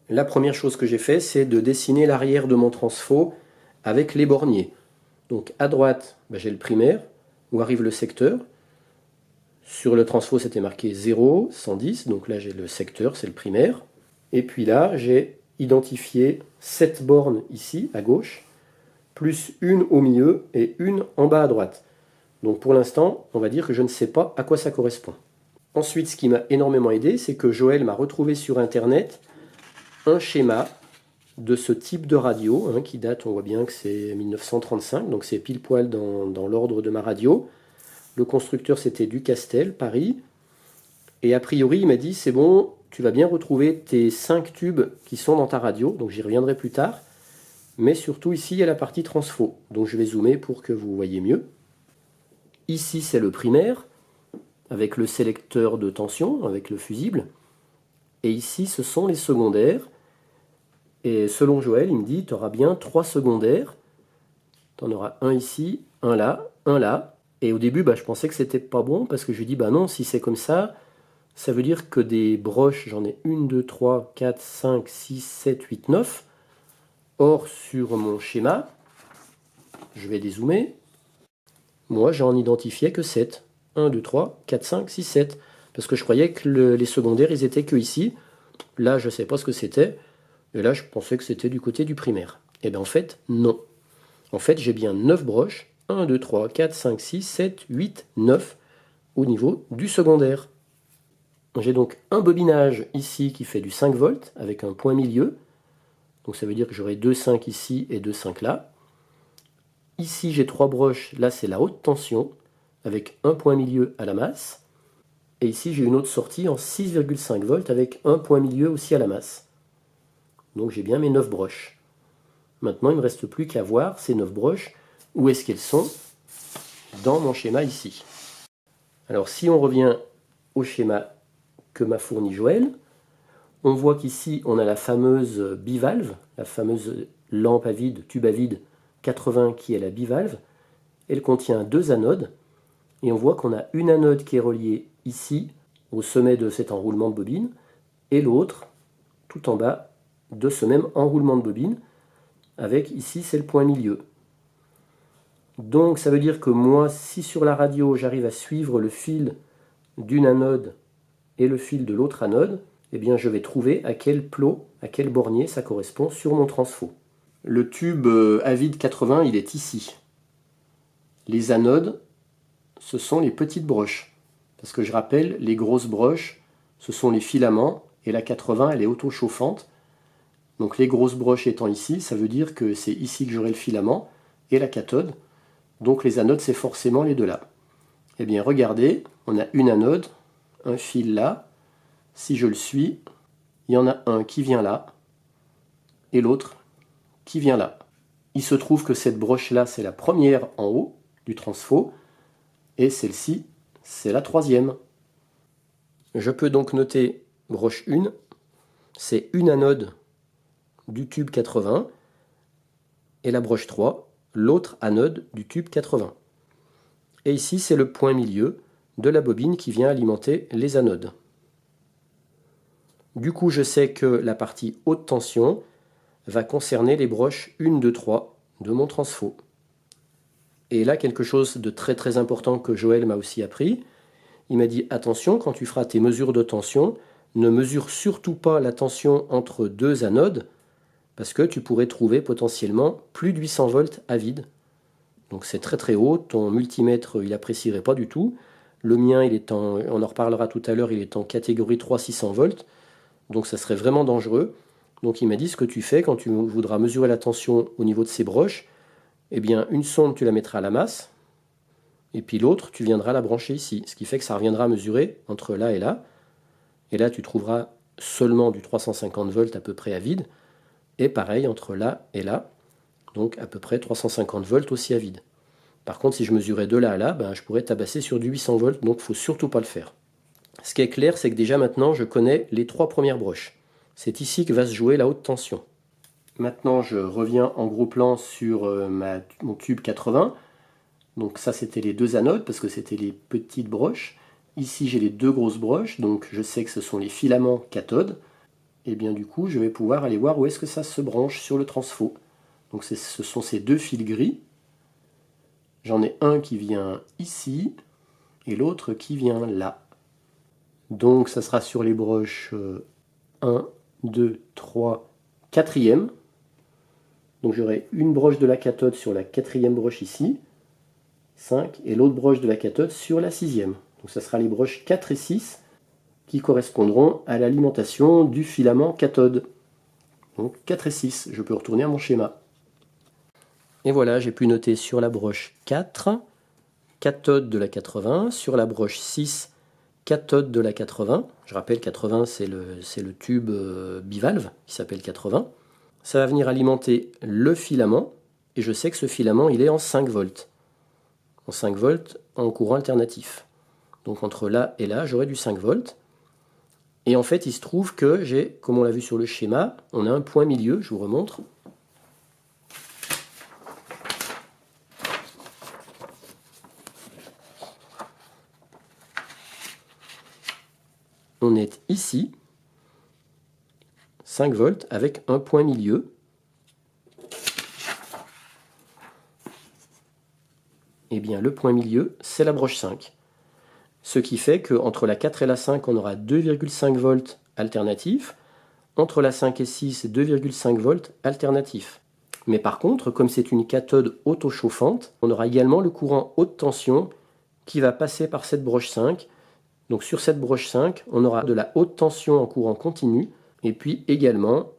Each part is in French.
La première chose que j'ai fait, c'est de dessiner l'arrière de mon transfo avec les borniers. Donc à droite, j'ai le primaire, où arrive le secteur. Sur le transfo, c'était marqué 0, 110, donc là j'ai le secteur, c'est le primaire. Et puis là, j'ai identifié 7 bornes ici, à gauche, plus une au milieu et une en bas à droite. Donc pour l'instant, on va dire que je ne sais pas à quoi ça correspond. Ensuite, ce qui m'a énormément aidé, c'est que Joël m'a retrouvé sur Internet un schéma de ce type de radio, qui date, on voit bien que c'est 1935, donc c'est pile poil dans l'ordre de ma radio. Le constructeur, c'était Ducastel, Paris. Et a priori, il m'a dit, c'est bon, tu vas bien retrouver tes 5 tubes qui sont dans ta radio, donc j'y reviendrai plus tard. Mais surtout, ici, il y a la partie transfo, donc je vais zoomer pour que vous voyez mieux. Ici, c'est le primaire, avec le sélecteur de tension, avec le fusible. Et ici, ce sont les secondaires. Et selon Joël, il me dit, tu auras bien 3 secondaires. Tu en auras un ici, un là, un là. Et au début, je pensais que c'était pas bon, parce que je lui dis, non, si c'est comme ça veut dire que des broches, j'en ai 1, 2, 3, 4, 5, 6, 7, 8, 9. Or, sur mon schéma, je vais dézoomer, moi, j'en identifiais que 7. 1, 2, 3, 4, 5, 6, 7. Parce que je croyais que les secondaires, ils étaient que ici. Là, je ne sais pas ce que c'était. Et là, je pensais que c'était du côté du primaire. Et bien, en fait, non. En fait, j'ai bien 9 broches. 1, 2, 3, 4, 5, 6, 7, 8, 9 au niveau du secondaire. J'ai donc un bobinage ici qui fait du 5 volts avec un point milieu. Donc ça veut dire que j'aurai 2 5 ici et 2 5 là. Ici, j'ai 3 broches. Là, c'est la haute tension avec un point milieu à la masse. Et ici, j'ai une autre sortie en 6,5 volts avec un point milieu aussi à la masse. Donc j'ai bien mes 9 broches. Maintenant, il ne me reste plus qu'à voir ces 9 broches, où est-ce qu'elles sont dans mon schéma ici. Alors si on revient au schéma que m'a fourni Joël, on voit qu'ici, on a la fameuse bivalve, la fameuse lampe à vide, tube à vide 80 qui est la bivalve. Elle contient 2 anodes. Et on voit qu'on a une anode qui est reliée ici, au sommet de cet enroulement de bobine, et l'autre, tout en bas, de ce même enroulement de bobine, avec ici, c'est le point milieu. Donc ça veut dire que moi, si sur la radio, j'arrive à suivre le fil d'une anode et le fil de l'autre anode, eh bien je vais trouver à quel plot, à quel bornier ça correspond sur mon transfo. Le tube à vide 80, il est ici. Les anodes, ce sont les petites broches. Parce que je rappelle, les grosses broches, ce sont les filaments, et la 80, elle est auto-chauffante. Donc les grosses broches étant ici, ça veut dire que c'est ici que j'aurai le filament, et la cathode. Donc les anodes, c'est forcément les deux là. Eh bien regardez, on a une anode, un fil là. Si je le suis, il y en a un qui vient là, et l'autre qui vient là. Il se trouve que cette broche-là, c'est la première en haut du transfo, et celle-ci, c'est la troisième. Je peux donc noter broche 1, c'est une anode du tube 80, et la broche 3, l'autre anode du tube 80. Et ici, c'est le point milieu de la bobine qui vient alimenter les anodes. Du coup, je sais que la partie haute tension va concerner les broches 1, 2, 3 de mon transfo. Et là, quelque chose de très très important que Joël m'a aussi appris, il m'a dit attention, quand tu feras tes mesures de tension, ne mesure surtout pas la tension entre deux anodes, parce que tu pourrais trouver potentiellement plus de 800 volts à vide. Donc c'est très très haut, ton multimètre il apprécierait pas du tout. Le mien, on en reparlera tout à l'heure, il est en catégorie 300-600 volts, donc ça serait vraiment dangereux. Donc il m'a dit ce que tu fais quand tu voudras mesurer la tension au niveau de ces broches, eh bien une sonde tu la mettras à la masse, et puis l'autre tu viendras la brancher ici, ce qui fait que ça reviendra à mesurer entre là, et là tu trouveras seulement du 350 volts à peu près à vide, et pareil entre là et là, donc à peu près 350 volts aussi à vide. Par contre si je mesurais de là à là, je pourrais tabasser sur du 800 volts, donc il ne faut surtout pas le faire. Ce qui est clair, c'est que déjà maintenant je connais les 3 premières broches. C'est ici que va se jouer la haute tension. Maintenant je reviens en gros plan sur mon tube 80. Donc ça c'était les 2 anodes parce que c'était les petites broches. Ici j'ai les 2 grosses broches, donc je sais que ce sont les filaments cathodes. et bien du coup je vais pouvoir aller voir où est-ce que ça se branche sur le transfo. Donc ce sont ces deux fils gris. J'en ai un qui vient ici et l'autre qui vient là. Donc ça sera sur les broches 1, 2, 3, 4e. Donc j'aurai une broche de la cathode sur la 4e broche ici, 5, et l'autre broche de la cathode sur la 6e. Donc ça sera les broches 4 et 6 qui correspondront à l'alimentation du filament cathode. Donc 4 et 6, je peux retourner à mon schéma. Et voilà, j'ai pu noter sur la broche 4, cathode de la 80, sur la broche 6, cathode de la 80. Je rappelle, 80, c'est le tube bivalve qui s'appelle 80. Ça va venir alimenter le filament, et je sais que ce filament, il est en 5 volts. En 5 volts en courant alternatif. Donc entre là et là, j'aurai du 5 volts. Et en fait, il se trouve que j'ai, comme on l'a vu sur le schéma, on a un point milieu, je vous remontre. On est ici, 5 volts avec un point milieu. Et bien le point milieu, c'est la broche 5. Ce qui fait qu'entre la 4 et la 5, on aura 2,5 volts alternatifs. Entre la 5 et 6, 2,5 volts alternatifs. Mais par contre, comme c'est une cathode autochauffante, on aura également le courant haute tension qui va passer par cette broche 5. Donc sur cette broche 5, on aura de la haute tension en courant continu. Et puis également,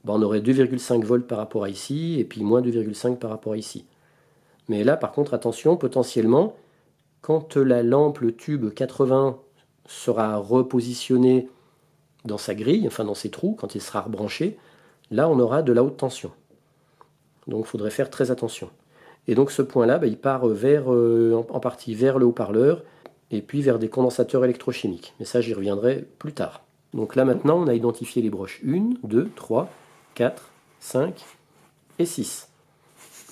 on aurait 2,5 volts par rapport à ici, et puis moins 2,5 par rapport à ici. Mais là, par contre, attention, potentiellement, quand la lampe, le tube 80 sera repositionné dans sa grille, enfin dans ses trous, quand il sera rebranché, là on aura de la haute tension. Donc il faudrait faire très attention. Et donc ce point-là, il part en partie vers le haut-parleur, et puis vers des condensateurs électrochimiques. Mais ça, j'y reviendrai plus tard. Donc là maintenant, on a identifié les broches 1, 2, 3, 4, 5 et 6.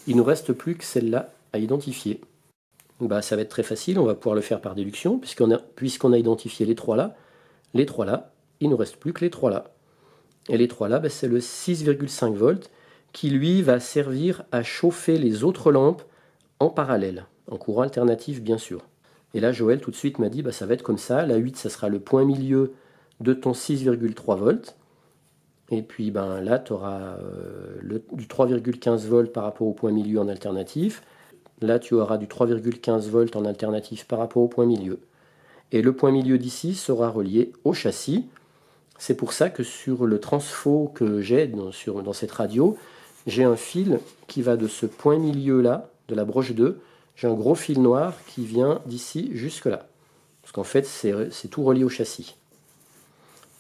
Il ne nous reste plus que celle-là à identifier. Ça va être très facile, on va pouvoir le faire par déduction, puisqu'on a identifié les trois là, il ne nous reste plus que les trois là. Et les trois là, c'est le 6,5 volts qui lui va servir à chauffer les autres lampes en parallèle, en courant alternatif bien sûr. Et là Joël tout de suite m'a dit ça va être comme ça, la 8 ça sera le point milieu de ton 6,3 volts. Et puis là tu auras du 3,15 volts par rapport au point milieu en alternatif. Là, tu auras du 3,15 volts en alternatif par rapport au point milieu. Et le point milieu d'ici sera relié au châssis. C'est pour ça que sur le transfo que j'ai dans cette radio, j'ai un fil qui va de ce point milieu-là, de la broche 2, j'ai un gros fil noir qui vient d'ici jusque là. Parce qu'en fait, c'est tout relié au châssis.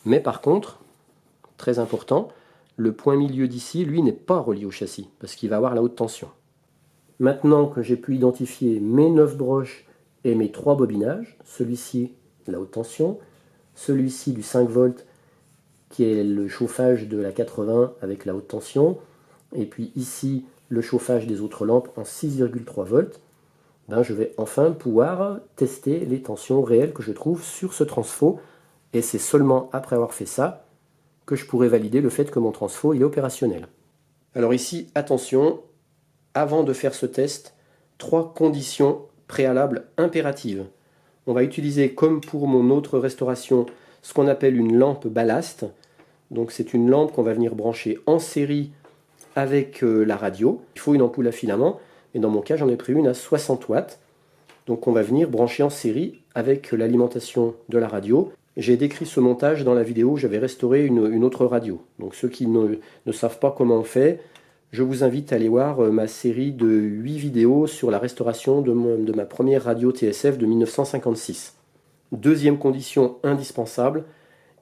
Mais par contre, très important, le point milieu d'ici, lui, n'est pas relié au châssis, parce qu'il va avoir la haute tension. Maintenant que j'ai pu identifier mes 9 broches et mes 3 bobinages, celui-ci la haute tension, celui-ci du 5 volts qui est le chauffage de la 80 avec la haute tension, et puis ici le chauffage des autres lampes en 6,3 volts, je vais enfin pouvoir tester les tensions réelles que je trouve sur ce transfo, et c'est seulement après avoir fait ça que je pourrai valider le fait que mon transfo il est opérationnel. Alors ici, attention, avant de faire ce test, 3 conditions préalables impératives. On va utiliser, comme pour mon autre restauration, ce qu'on appelle une lampe ballast. Donc c'est une lampe qu'on va venir brancher en série avec la radio. Il faut une ampoule à filament, et dans mon cas j'en ai pris une à 60 watts. Donc on va venir brancher en série avec l'alimentation de la radio. J'ai décrit ce montage dans la vidéo où j'avais restauré une autre radio. Donc ceux qui ne savent pas comment on fait, je vous invite à aller voir ma série de 8 vidéos sur la restauration de ma première radio TSF de 1956. Deuxième condition indispensable,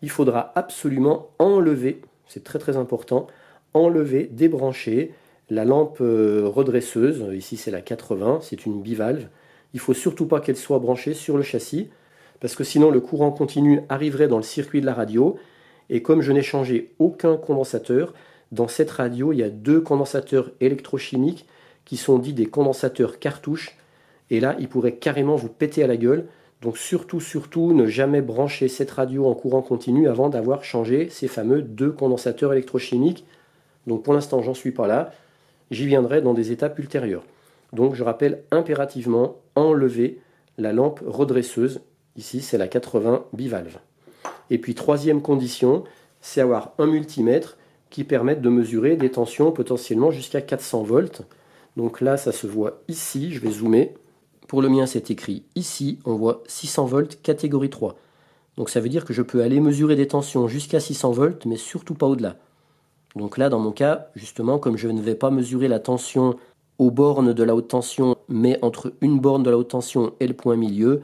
il faudra absolument enlever, c'est très très important, enlever, débrancher la lampe redresseuse, ici c'est la 80, c'est une bivalve. Il ne faut surtout pas qu'elle soit branchée sur le châssis, parce que sinon le courant continu arriverait dans le circuit de la radio, et comme je n'ai changé aucun condensateur, dans cette radio, il y a 2 condensateurs électrochimiques qui sont dits des condensateurs cartouches. Et là, ils pourraient carrément vous péter à la gueule. Donc surtout, ne jamais brancher cette radio en courant continu avant d'avoir changé ces fameux 2 condensateurs électrochimiques. Donc pour l'instant, j'en suis pas là. J'y viendrai dans des étapes ultérieures. Donc je rappelle impérativement enlever la lampe redresseuse. Ici, c'est la 80 bivalve. Et puis troisième condition, c'est avoir un multimètre qui permette de mesurer des tensions potentiellement jusqu'à 400 volts. Donc là, ça se voit ici, je vais zoomer. Pour le mien, c'est écrit ici, on voit 600 volts catégorie 3. Donc ça veut dire que je peux aller mesurer des tensions jusqu'à 600 volts, mais surtout pas au-delà. Donc là, dans mon cas, justement, comme je ne vais pas mesurer la tension aux bornes de la haute tension, mais entre une borne de la haute tension et le point milieu,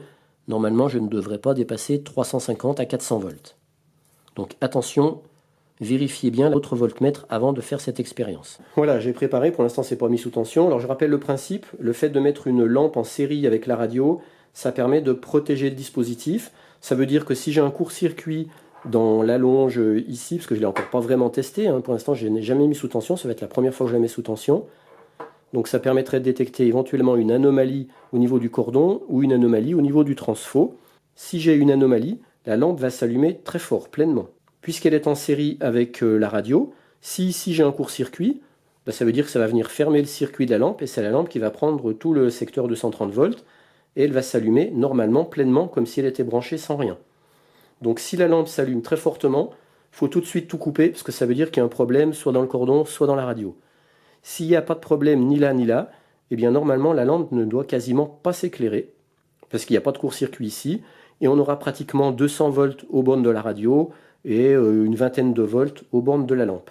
normalement, je ne devrais pas dépasser 350 à 400 volts. Donc attention, vérifiez bien votre voltmètre avant de faire cette expérience. Voilà, j'ai préparé, pour l'instant c'est pas mis sous tension. Alors je rappelle le principe, le fait de mettre une lampe en série avec la radio, ça permet de protéger le dispositif. Ça veut dire que si j'ai un court-circuit dans l'allonge ici, parce que je ne l'ai encore pas vraiment testé, pour l'instant je n'ai jamais mis sous tension, ça va être la première fois que je la mets sous tension. Donc ça permettrait de détecter éventuellement une anomalie au niveau du cordon ou une anomalie au niveau du transfo. Si j'ai une anomalie, la lampe va s'allumer très fort, pleinement. Puisqu'elle est en série avec la radio, si ici j'ai un court-circuit, ça veut dire que ça va venir fermer le circuit de la lampe et c'est la lampe qui va prendre tout le secteur de 130 volts et elle va s'allumer normalement pleinement comme si elle était branchée sans rien. Donc si la lampe s'allume très fortement, il faut tout de suite tout couper parce que ça veut dire qu'il y a un problème soit dans le cordon, soit dans la radio. S'il n'y a pas de problème ni là, eh bien normalement la lampe ne doit quasiment pas s'éclairer parce qu'il n'y a pas de court-circuit ici et on aura pratiquement 200 volts aux bornes de la radio et une vingtaine de volts aux bornes de la lampe.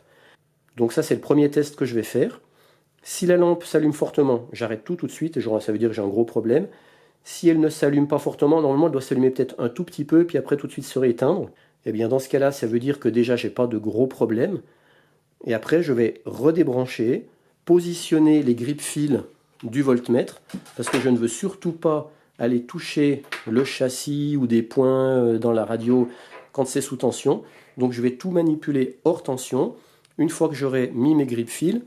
Donc ça c'est le premier test que je vais faire. Si la lampe s'allume fortement, j'arrête tout de suite, et ça veut dire que j'ai un gros problème. Si elle ne s'allume pas fortement, normalement elle doit s'allumer peut-être un tout petit peu, puis après tout de suite se rééteindre. Et bien dans ce cas-là, ça veut dire que déjà j'ai pas de gros problème. Et après je vais redébrancher, positionner les grippe-fils du voltmètre, parce que je ne veux surtout pas aller toucher le châssis ou des points dans la radio quand c'est sous tension. Donc je vais tout manipuler hors tension. Une fois que j'aurai mis mes grippe-fils,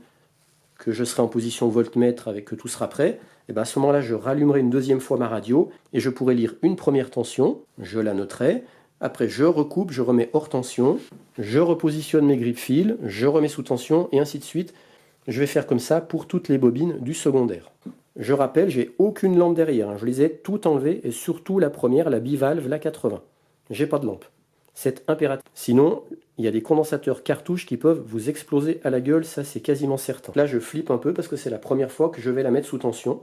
que je serai en position voltmètre avec que tout sera prêt, et bien à ce moment-là, je rallumerai une deuxième fois ma radio et je pourrai lire une première tension, je la noterai. Après, je recoupe, je remets hors tension, je repositionne mes grippe-fils, je remets sous tension et ainsi de suite. Je vais faire comme ça pour toutes les bobines du secondaire. Je rappelle, j'ai aucune lampe derrière, je les ai toutes enlevées et surtout la première, la bivalve, la 80. J'ai pas de lampe. C'est impératif. Sinon, il y a des condensateurs cartouches qui peuvent vous exploser à la gueule, ça c'est quasiment certain. Là, je flippe un peu parce que c'est la première fois que je vais la mettre sous tension.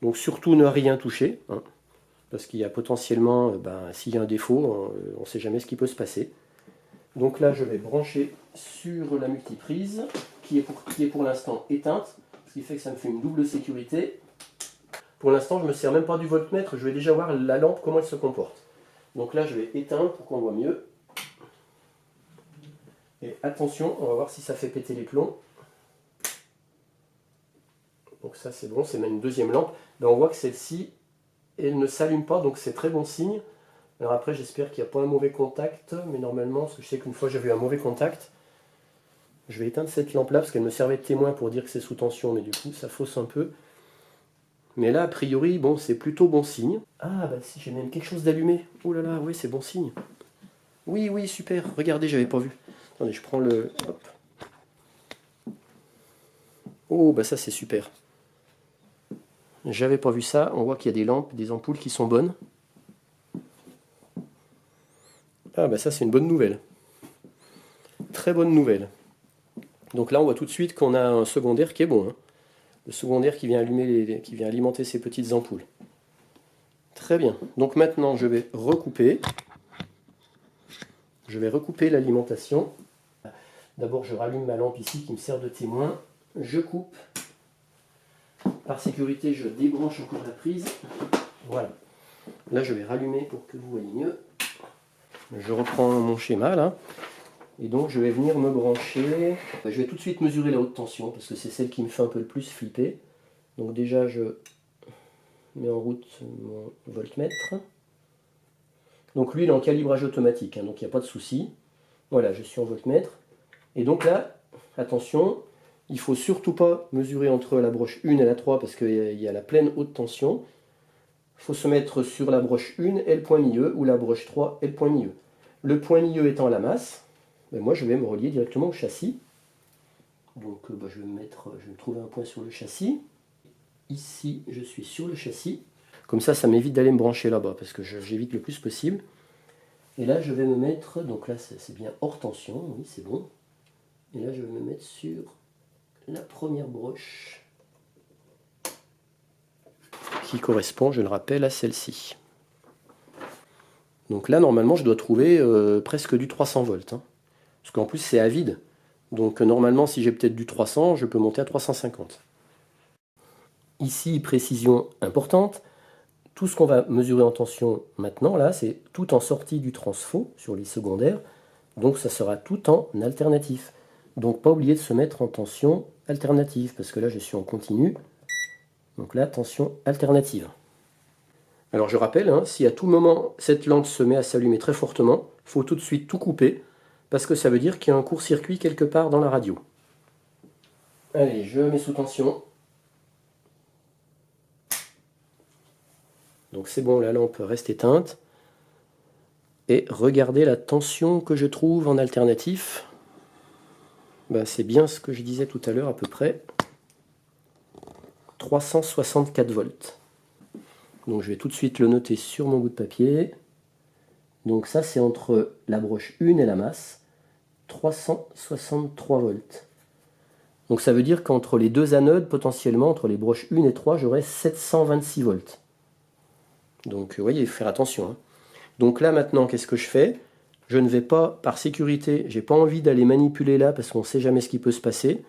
Donc surtout ne rien toucher, parce qu'il y a potentiellement, s'il y a un défaut, on ne sait jamais ce qui peut se passer. Donc là, je vais brancher sur la multiprise, qui est pour l'instant éteinte, ce qui fait que ça me fait une double sécurité. Pour l'instant, je ne me sers même pas du voltmètre, je vais déjà voir la lampe, comment elle se comporte. Donc là, je vais éteindre pour qu'on voit mieux. Et attention, on va voir si ça fait péter les plombs. Donc ça, c'est bon, c'est même une deuxième lampe. On voit que celle-ci, elle ne s'allume pas, donc c'est très bon signe. Alors après, j'espère qu'il n'y a pas un mauvais contact, mais normalement, parce que je sais qu'une fois j'avais eu un mauvais contact, je vais éteindre cette lampe-là, parce qu'elle me servait de témoin pour dire que c'est sous tension, mais du coup, ça fausse un peu. Mais là, a priori, bon, c'est plutôt bon signe. Ah, si, j'ai même quelque chose d'allumé. Oh là là, oui, c'est bon signe. Oui, super. Regardez, j'avais pas vu. Attendez, je prends le... Hop. Oh, ça, c'est super. J'avais pas vu ça. On voit qu'il y a des lampes, des ampoules qui sont bonnes. Ah, ça, c'est une bonne nouvelle. Très bonne nouvelle. Donc là, on voit tout de suite qu'on a un secondaire qui est bon. Le secondaire qui vient alimenter ces petites ampoules. Très bien. Donc maintenant, je vais recouper. Je vais recouper l'alimentation. D'abord, je rallume ma lampe ici qui me sert de témoin. Je coupe. Par sécurité, je débranche encore la prise. Voilà. Là, je vais rallumer pour que vous voyez mieux. Je reprends mon schéma là. Et donc, je vais venir me brancher. Je vais tout de suite mesurer la haute tension parce que c'est celle qui me fait un peu le plus flipper. Donc déjà, je mets en route mon voltmètre. Donc lui, il est en calibrage automatique, donc il n'y a pas de souci. Voilà, je suis en voltmètre. Et donc là, attention, il ne faut surtout pas mesurer entre la broche 1 et la 3 parce qu'il y a la pleine haute tension. il faut se mettre sur la broche 1 et le point milieu, ou la broche 3 et le point milieu. Le point milieu étant la masse, ben moi je vais me relier directement au châssis. Donc je vais me trouver un point sur le châssis. Ici, je suis sur le châssis. Comme ça m'évite d'aller me brancher là-bas, parce que j'évite le plus possible. Et là, je vais me mettre, donc là c'est bien hors tension, oui c'est bon. Et là, je vais me mettre sur la première broche, qui correspond, je le rappelle, à celle-ci. Donc là, normalement, je dois trouver presque du 300 volts. Hein. Parce qu'en plus, c'est à vide. Donc normalement, si j'ai peut-être du 300, je peux monter à 350. Ici, précision importante, tout ce qu'on va mesurer en tension maintenant, là, c'est tout en sortie du transfo sur les secondaires. Donc ça sera tout en alternatif. Donc pas oublier de se mettre en tension alternative, parce que là, je suis en continu. Donc là, tension alternative. Alors je rappelle, hein, si à tout moment cette lampe se met à s'allumer très fortement, il faut tout de suite tout couper, parce que ça veut dire qu'il y a un court-circuit quelque part dans la radio. Allez, je mets sous tension. Donc c'est bon, la lampe reste éteinte. Et regardez la tension que je trouve en alternatif. Ben, c'est bien ce que je disais tout à l'heure à peu près. 364 volts. Donc je vais tout de suite le noter sur mon bout de papier. Donc ça c'est entre la broche 1 et la masse. 363 volts. Donc ça veut dire qu'entre les deux anodes, potentiellement, entre les broches 1 et 3, j'aurai 726 volts. Donc vous voyez, il faut faire attention. Hein. Donc là maintenant, qu'est-ce que je fais? Je ne vais pas, par sécurité, j'ai pas envie d'aller manipuler là parce qu'on ne sait jamais ce qui peut se passer.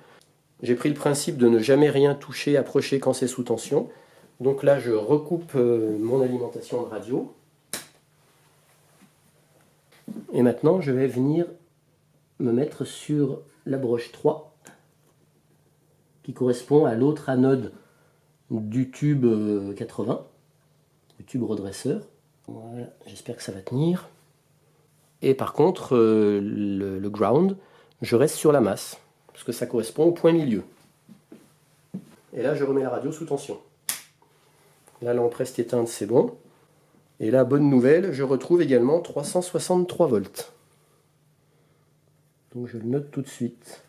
J'ai pris le principe de ne jamais rien toucher, approcher quand c'est sous tension. Donc là, je recoupe mon alimentation de radio. Et maintenant, je vais venir me mettre sur la broche 3, qui correspond à l'autre anode du tube 80, du tube redresseur. Voilà, j'espère que ça va tenir. Et par contre, le ground, je reste sur la masse, parce que ça correspond au point milieu. Et là, je remets la radio sous tension. La lampe reste éteinte, c'est bon. Et là, bonne nouvelle, je retrouve également 363 volts. Donc je le note tout de suite.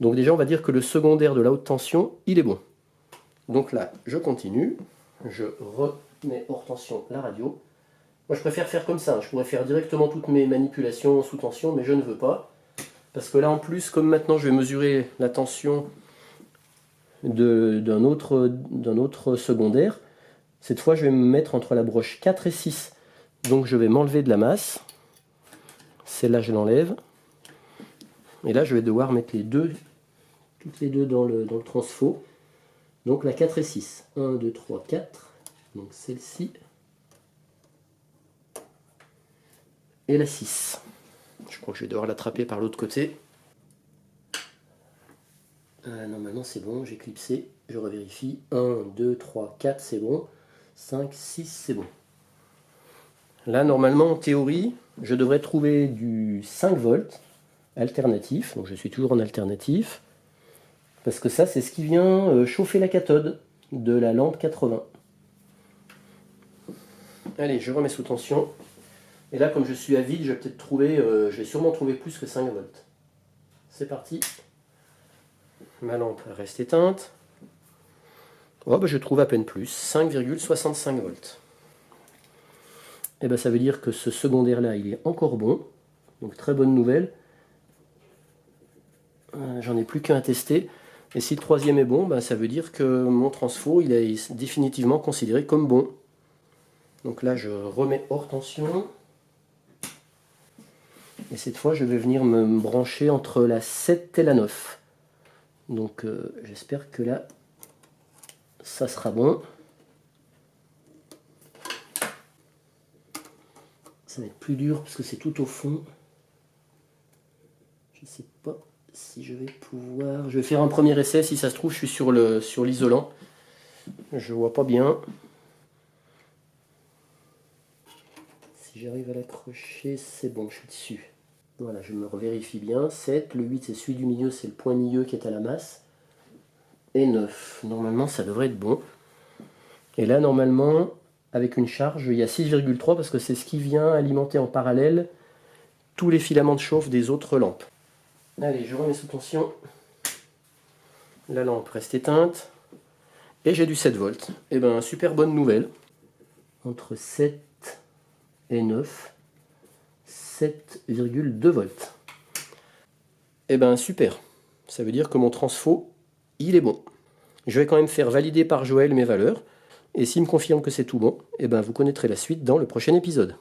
Donc déjà, on va dire que le secondaire de la haute tension, il est bon. Donc là, je continue. Je remets hors tension la radio. Moi, je préfère faire comme ça. Je pourrais faire directement toutes mes manipulations sous tension, mais je ne veux pas. Parce que là, en plus, comme maintenant, je vais mesurer la tension d'un autre secondaire, cette fois, je vais me mettre entre la broche 4 et 6. Donc, je vais m'enlever de la masse. Celle-là, je l'enlève. Et là, je vais devoir mettre toutes les deux dans le transfo. Donc, la 4 et 6. 1, 2, 3, 4. Donc, celle-ci. Et la 6. Je crois que je vais devoir l'attraper par l'autre côté. Normalement c'est bon, j'ai clipsé, je revérifie. 1, 2, 3, 4 c'est bon. 5, 6 c'est bon. Là normalement en théorie, je devrais trouver du 5 volts alternatif. Donc je suis toujours en alternatif. Parce que ça c'est ce qui vient chauffer la cathode de la lampe 80. Allez, je remets sous tension. Et là, comme je suis à vide, je vais peut-être trouver, je vais sûrement trouver plus que 5 volts. C'est parti. Ma lampe reste éteinte. Oh, bah, je trouve à peine plus, 5,65 volts. Et ben ça veut dire que ce secondaire là, il est encore bon. Donc très bonne nouvelle. J'en ai plus qu'un à tester. Et si le troisième est bon, ben, ça veut dire que mon transfo, il est définitivement considéré comme bon. Donc là, je remets hors tension. Et cette fois, je vais venir me brancher entre la 7 et la 9. Donc j'espère que là, ça sera bon. Ça va être plus dur parce que c'est tout au fond. Je ne sais pas si je vais pouvoir... Je vais faire un premier essai. Si ça se trouve, je suis sur l'isolant. Je vois pas bien. Si j'arrive à l'accrocher, c'est bon, je suis dessus. Voilà, je me revérifie bien. 7, le 8 c'est celui du milieu, c'est le point milieu qui est à la masse. Et 9. Normalement ça devrait être bon. Et là, normalement, avec une charge, il y a 6,3 parce que c'est ce qui vient alimenter en parallèle tous les filaments de chauffe des autres lampes. Allez, je remets sous tension. La lampe reste éteinte. Et j'ai du 7 volts. Et ben, super bonne nouvelle. Entre 7 et 9, 7,2 volts. Et ben, super. Ça veut dire que mon transfo, il est bon. Je vais quand même faire valider par Joël mes valeurs. Et s'il me confirme que c'est tout bon, et ben, vous connaîtrez la suite dans le prochain épisode.